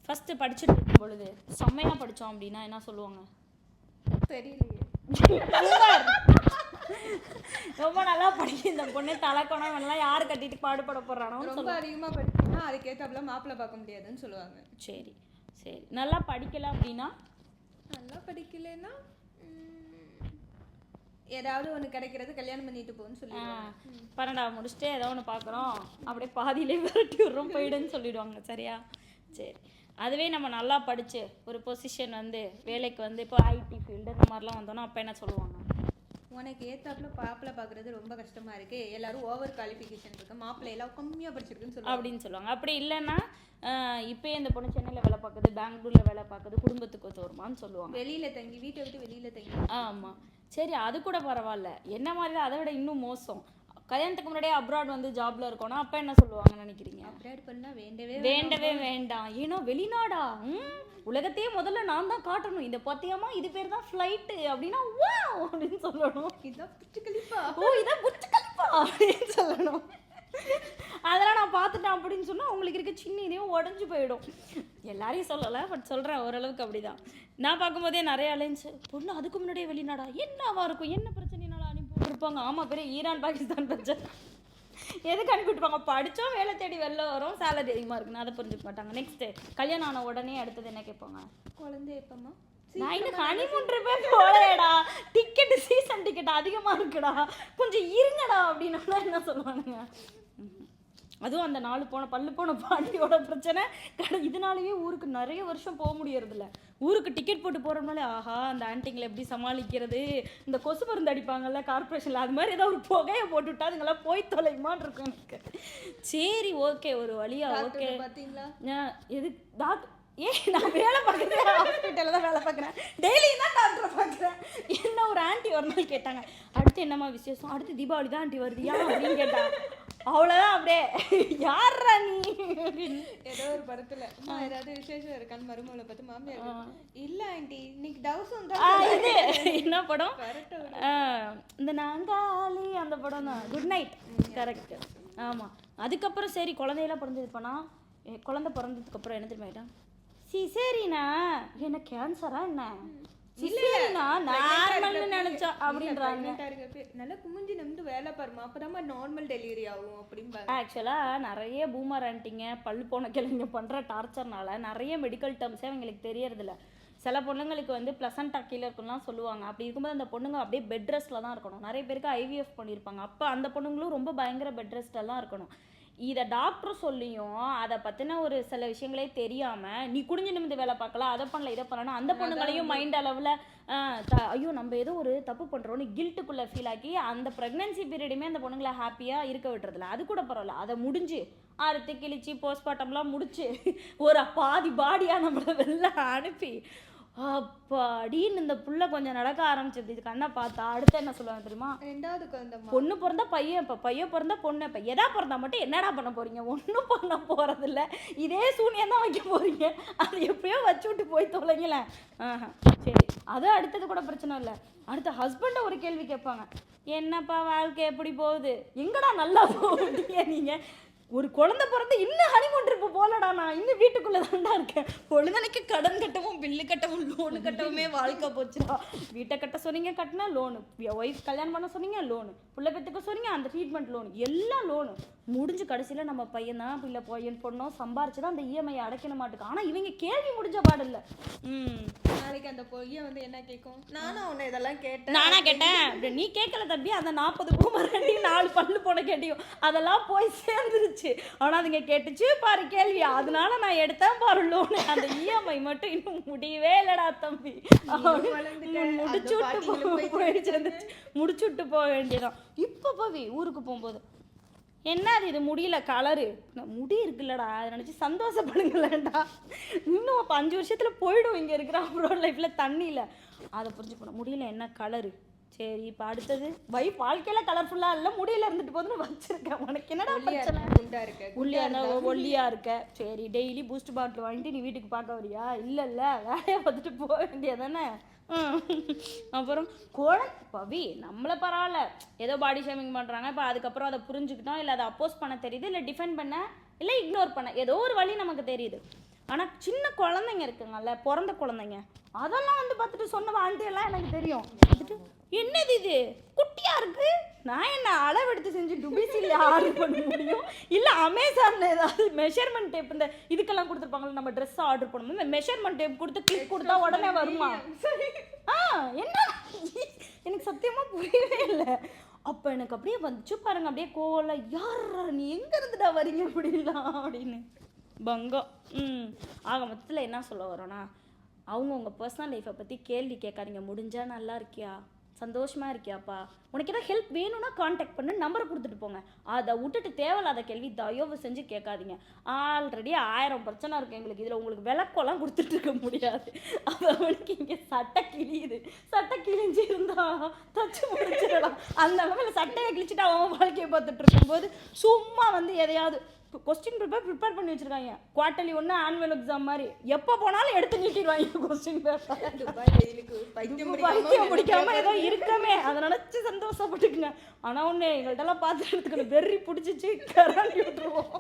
First படிச்சுட்டு இருக்கும் பொழுது செம்மையாக படித்தோம் அப்படின்னா என்ன சொல்லுவாங்க? தெரியலையே. ரொம்ப நல்லா படிக்க இந்த பொண்ணு தலைக்கணும் எல்லாம் யார் கட்டிட்டு பாடுபட போடுறானோ. ரொம்ப அதிகமாக படிச்சீங்கன்னா அதுக்கேற்றாப்புல மாப்பிள்ளை பார்க்க முடியாதுன்னு சொல்லுவாங்க. சரி சரி. நல்லா படிக்கல அப்படின்னா? நல்லா படிக்கலைன்னா ஏதாவது ஒன்று கிடைக்கிறது கல்யாணம் பண்ணிட்டு போன்னு சொல்லிடுவாங்க. 12ஆவது முடிச்சுட்டு ஏதோ ஒன்று பார்க்குறோம் அப்படியே பாதியிலே விரட்டி விட்றோம் போயிடுன்னு சொல்லிடுவாங்க. சரியா? சரி. அதுவே நம்ம நல்லா படித்து ஒரு பொசிஷன் வந்து வேலைக்கு வந்து இப்போ ஐடி ஃபீல்டு இந்த மாதிரிலாம் வந்தோன்னா அப்போ என்ன சொல்லுவாங்க? உனக்கு ஏற்றாப்புல மாப்பிள்ளை பார்க்குறது ரொம்ப கஷ்டமாக இருக்குது, எல்லாரும் ஓவர் குவாலிஃபிகேஷன் இருக்குது, மாப்பிள்ளை எல்லாம் கம்மியாக படிச்சிருக்குன்னு சொல்லுவாங்க அப்படின்னு சொல்லுவாங்க. அப்படி இல்லைன்னா இப்போ இந்த பொண்ணு சென்னையில் வேலை பார்க்குது, பெங்களூரில் வேலை பார்க்குது, குடும்பத்துக்கு தோறுமான்னு சொல்லுவாங்க. வெளியில் தங்கி, வீட்டை விட்டு வெளியில் தங்கி. ஆமாம். சரி, அது கூட பரவாயில்ல. என்ன மாதிரி தான், அதை விட இன்னும் மோசம். கல்யாணத்துக்கு முன்னாடியே அப்ராட் வந்து ஜாப்ல இருக்கோன்னா அப்போ என்ன சொல்லுவாங்கன்னு நினைக்கிறீங்க? அப்ராட் பண்ணால் வேண்டவே வேண்டாம். ஏன்னா வெளிநாடா, உலகத்தையே முதல்ல நான் தான் காட்டணும். இதை பார்த்தியாமா, இது பேர் தான் ஃப்ளைட்டு அப்படின்னா வா அப்படின்னு சொல்லணும். இதான் புச்சு கலிப்பா. ஓ, இதான் புச்சு கலிப்பா அப்படின்னு சொல்லணும். அதெல்லாம் நான் பார்த்துட்டேன் அப்படின்னு சொன்னால் உங்களுக்கு இருக்க சின்ன இதையும் உடஞ்சி போயிடும். எல்லாரையும் சொல்லலை, பட் சொல்கிறேன் ஓரளவுக்கு அப்படிதான். நான் பார்க்கும்போதே நிறைய அலைன்ஸ் பொண்ணு அதுக்கு முன்னாடியே வெளிநாடா, என்னவா இருக்கும், என்ன பிரச்சனைனால அனுப்பிவிட்டுருப்பாங்க. ஆமாம், பேர் ஈரான் பாகிஸ்தான் பிரச்சனை. எதுக்கு அனுப்பிவிட்டுருப்பாங்க? படித்தோம், வேலை தேடி வெளில வரும், சேலரி அதிகமாக இருக்குன்னு அதை புரிஞ்சுக்க மாட்டாங்க. நெக்ஸ்ட்டு கல்யாணம் ஆன உடனே அடுத்தது என்ன கேட்பாங்க? குழந்தை எப்பமா? நான் இன்னும் ஹனிமூன் ட்ரிப்பே போகலையடா, டிக்கெட்டு சீசன் டிக்கெட் அதிகமாக இருக்குடா, கொஞ்சம் இருங்கடா அப்படின்னா என்ன சொல்லுவானுங்க? அதுவும் அந்த 4 போன பல்லு போன பாட்டியோட பிரச்சனை இதனாலேயே ஊருக்கு நிறைய வருஷம் போக முடியறதில்ல. ஊருக்கு டிக்கெட் போட்டு போகிறோம்னாலே ஆஹா அந்த ஆன்ட்டிங்களை எப்படி சமாளிக்கிறது, இந்த கொசு மருந்து அடிப்பாங்கல்ல கார்பரேஷனில், அது மாதிரி ஏதாவது ஒரு புகையை போட்டுவிட்டா அதுங்களாம் போய் தொலைமான் இருக்கும் எனக்கு. சரி ஓகே, ஒரு வழியா ஓகே. பார்த்தீங்களா எது டாக்டர்? நான் வேலை பார்க்குறேன், ஹாஸ்பிட்டலில் தான் வேலை பார்க்குறேன், டெய்லியும் தான் டாக்டரை பார்க்குறேன். என்ன ஒரு ஆண்டி ஒரு நாள் கேட்டாங்க, அடுத்து என்னம்மா விசேஷம்? அடுத்து தீபாவளி தான் ஆண்டி வருதியா அப்படின்னு கேட்டாங்க. அவ்வளோதான். அப்படியே யாரா நீ அப்படின்னு ஏதோ ஒரு படத்துல ஏதாவது விசேஷம் இருக்கான்னு மருமகளை பார்த்து மாமியார் இல்ல ஆண்டி இன்னைக்கு தவசம் தான். இது என்ன படம்? இந்த நாங்காலி அந்த படம் தான், குட் நைட். கரெக்ட். ஆமாம். அதுக்கப்புறம் சரி குழந்தையெல்லாம் பிறந்தது பண்ணால், குழந்தை பிறந்ததுக்கப்புறம் என்ன தெரியுமா ஆகிட்டான்? சரிண்ணா என்ன கேன்சரா என்ன? நல்லா குமிஞ்சி நிமிந்து வேலை பாருமா, அப்பதான் நார்மல் டெலிவரி ஆகும் அப்படின்னு. ஆக்சுவலா நிறைய பூமர் ஆண்டிங்க பல்லு போன கிழங்க பண்ற டார்ச்சர்னால நிறைய மெடிக்கல் டேர்ம்ஸே அவங்களுக்கு தெரியறதில்ல. சில பொண்ணுங்களுக்கு வந்து பிளசண்டா கீழே இருக்குன்னா சொல்லுவாங்க. அப்படி இருக்கும்போது அந்த பொண்ணுங்க அப்படியே பெட் ரெஸ்ட்ல தான் இருக்கணும். நிறைய பேருக்கு ஐவிஎஃப் பண்ணியிருப்பாங்க. அப்போ அந்த பொண்ணுங்களும் ரொம்ப பயங்கர பெட் ரெஸ்ட்ல தான் இருக்கணும். இதை டாக்டர் சொல்லியும் அதை பற்றின ஒரு சில விஷயங்களே தெரியாமல் நீ குடிஞ்சு நிமிந்து வேலை பார்க்கலாம், அதை பண்ணல இதை பண்ணலாம், அந்த பொண்ணுங்களையும் மைண்ட் அளவில் ஐயோ நம்ம ஏதோ ஒரு தப்பு பண்ணுறோன்னு கில்ட்டுக்குள்ளே ஃபீல் ஆக்கி அந்த ப்ரெக்னன்சி பீரியடுமே அந்த பொண்ணுங்களை ஹாப்பியாக இருக்க விட்டுறதில்ல. அது கூட பரவாயில்ல, அதை முடிஞ்சு அறுத்து கிழிச்சு போஸ்ட்மார்ட்டம்லாம் முடிச்சு ஒரு பாதி பாடியாக நம்மளை வெளில அனுப்பி அப்பாடின்னு இந்த புள்ள கொஞ்சம் நடக்க ஆரம்பிச்சது இது கண்ணை பார்த்தா அடுத்து என்ன சொல்லுவாங்க தெரியுமா? 2வது குழந்தை பொண்ணு பிறந்தா பையன், இப்போ பையன் பிறந்தா பொண்ணு, இப்போ எதா பிறந்தா மட்டும் என்னடா பண்ண போறீங்க? ஒன்றும் பண்ண போறதில்ல, இதே சூனியம் தான் வைக்க போறீங்க. அது எப்பயோ வச்சு விட்டு போய் தொலைங்களேன். சரி, அது அடுத்தது கூட பிரச்சனை இல்லை. அடுத்த ஹஸ்பண்டை ஒரு கேள்வி கேட்பாங்க, என்னப்பா வாழ்க்கை எப்படி போகுது? எங்கடா நல்லா போகுதுங்க நீங்க? ஒரு குழந்தை பிறந்து இன்னும் ஹனிமூன் ட்ரிப்பு போலடா, நான் இன்னும் வீட்டுக்குள்ளே தான்டா இருக்கேன். பொழுதனைக்கு கடன் கட்டவும் பில்லு கட்டவும் லோனு கட்டவுமே வாழ்க்கை போச்சுடா. வீட்டை கட்ட சொன்னீங்க கட்டினா லோனு, ஒய்ஃப் கல்யாணம் பண்ண சொன்னீங்க லோனு, பிள்ளை பெற்றுக்க சொன்னீங்க அந்த ட்ரீட்மெண்ட் லோனு, எல்லாம் லோனு முடிஞ்சு கடைசியில் நம்ம பையன் தான் பிள்ளை பையன் பொண்ணும் சம்பாரிச்சு தான் அந்த இஎம்ஐ அடைக்கண மாட்டுக்கு. ஆனால் இவங்க கேள்வி முடிஞ்ச பாடு இல்லை. நாளைக்கு அந்த பொய்யை வந்து என்ன கேட்கும்? நானும் உன்னை இதெல்லாம் கேட்டேன். நானா கேட்டேன்? நீ கேட்கல தம்பி, அந்த 40 பூமர் 4 பல்லு போன கேட்டியும் அதெல்லாம் போய் சேர்ந்துருச்சு. ஆனா அதுங்க கேட்டுச்சு பாரு கேள்வி, அதனால நான் எடுத்தேன் பாரு லோனு. அந்த இஎம்ஐ மட்டும் இன்னும் முடியவே இல்லடா தம்பி, முடிச்சு விட்டு போக வேண்டியதான். இப்போ பவி ஊருக்கு போகும்போது என்ன இது முடியல கலரு, முடி இருக்குல்லடா அதை நினச்சி சந்தோஷப்படுங்களேன்டா. இன்னும் அப்போ 5 வருஷத்தில் போயிடும் இங்கே இருக்கிற அப்ரோட் லைஃப்பில் தண்ணியில். அதை புரிஞ்சுக்கணும். முடியல என்ன கலரு, சரி இப்போ அடுத்தது வைஃப் வாழ்க்கையில கலர்ஃபுல்லாக இல்லை முடியல இருந்துட்டு போதுன்னு வச்சிருக்கேன். உனக்கு என்னடா பிரச்சனை? ஒல்லியா இருக்க, சரி டெய்லி பூஸ்ட் பாட்டில் வாங்கிட்டு நீ வீட்டுக்கு பார்க்க வரியா? இல்லை வேலையை பார்த்துட்டு போக வேண்டியதானே. அப்புறம் பவி நம்மளை பரவாயில்ல ஏதோ பாடி ஷேமிங் பண்ணுறாங்க, இப்போ அதுக்கப்புறம் அதை புரிஞ்சுக்கிட்டோம், இல்லை அதை அப்போஸ் பண்ண தெரியுது, இல்லை டிஃபெண்ட் பண்ண, இல்லை இக்னோர் பண்ண, ஏதோ ஒரு வழி நமக்கு தெரியுது. ஆனால் சின்ன குழந்தைங்க இருக்குங்கல்ல, பிறந்த குழந்தைங்க, அதெல்லாம் வந்து பார்த்துட்டு சொன்ன ஆண்டியெல்லாம் எனக்கு தெரியும். வந்துட்டு என்னது இது குட்டியா இருக்கு, நான் என்ன அளவு எடுத்து செஞ்சு டுபிசில ஆர்டர் பண்ண முடியும், இல்லை அமேசானில் ஏதாவது மெஷர்மெண்ட் டேப் இந்த இதுக்கெல்லாம் கொடுத்துருப்பாங்களா, நம்ம ட்ரெஸ் ஆர்டர் பண்ணும்போது மெஷர்மெண்ட் டேப் கொடுத்து கிளிக் கொடுத்தா உடனே வருமா? என்ன எனக்கு சத்தியமா புரியவே இல்லை. அப்போ எனக்கு அப்படியே வந்துச்சு பாருங்க, அப்படியே கோவல, யாரா நீ எங்க இருந்துடா வரீங்க அப்படின்லாம் அப்படின்னு பங்கம். ஆக மொத்தத்தில் என்ன சொல்ல வரோன்னா, அவங்கவுங்க பர்சனல் லைஃப்பை பற்றி கேள்வி கேட்காதீங்க. முடிஞ்சா நல்லா இருக்கியா, சந்தோஷமாக இருக்கியாப்பா, உனக்கு ஏதாவது ஹெல்ப் வேணும்னா காண்டாக்ட் பண்ணு, நம்பரை கொடுத்துட்டு போங்க. அதை விட்டுட்டு தேவையில்லாத கேள்வி தயவு செஞ்சு கேட்காதீங்க. ஆல்ரெடி 1000 பிரச்சனை இருக்குது எங்களுக்கு, இதில் உங்களுக்கு விளக்கெல்லாம் கொடுத்துட்டு இருக்க முடியாது. அவனுக்கு இங்கே சட்டை கிழியுது, சட்டை கிழிஞ்சு இருந்தா தச்சு முடிச்சிடலாம். அந்த அளவில் சட்டையை கிழிச்சிட்டு அவன் வாழ்க்கையை பார்த்துட்டு இருக்கும்போது சும்மா வந்து எதையாவது கொஸ்டின் ப்ரிப்பேர் பண்ணி வச்சிருக்காங்க. குவார்ட்டர்லி 1 ஆனுவல் எக்ஸாம் மாதிரி எப்போ போனாலும் எடுத்து நீட்டிடுவாங்க கொஸ்டின் பேப்பர். பைத்தியம் பிடிக்காம ஏதோ இருக்கமே, அதை நினச்சி சந்தோஷப்பட்டுக்குங்க. ஆனால் ஒன்று எங்கள்கிட்டலாம் பார்த்துட்டு வெறி பிடிச்சிச்சு கராண்டி விட்டுருவோம்.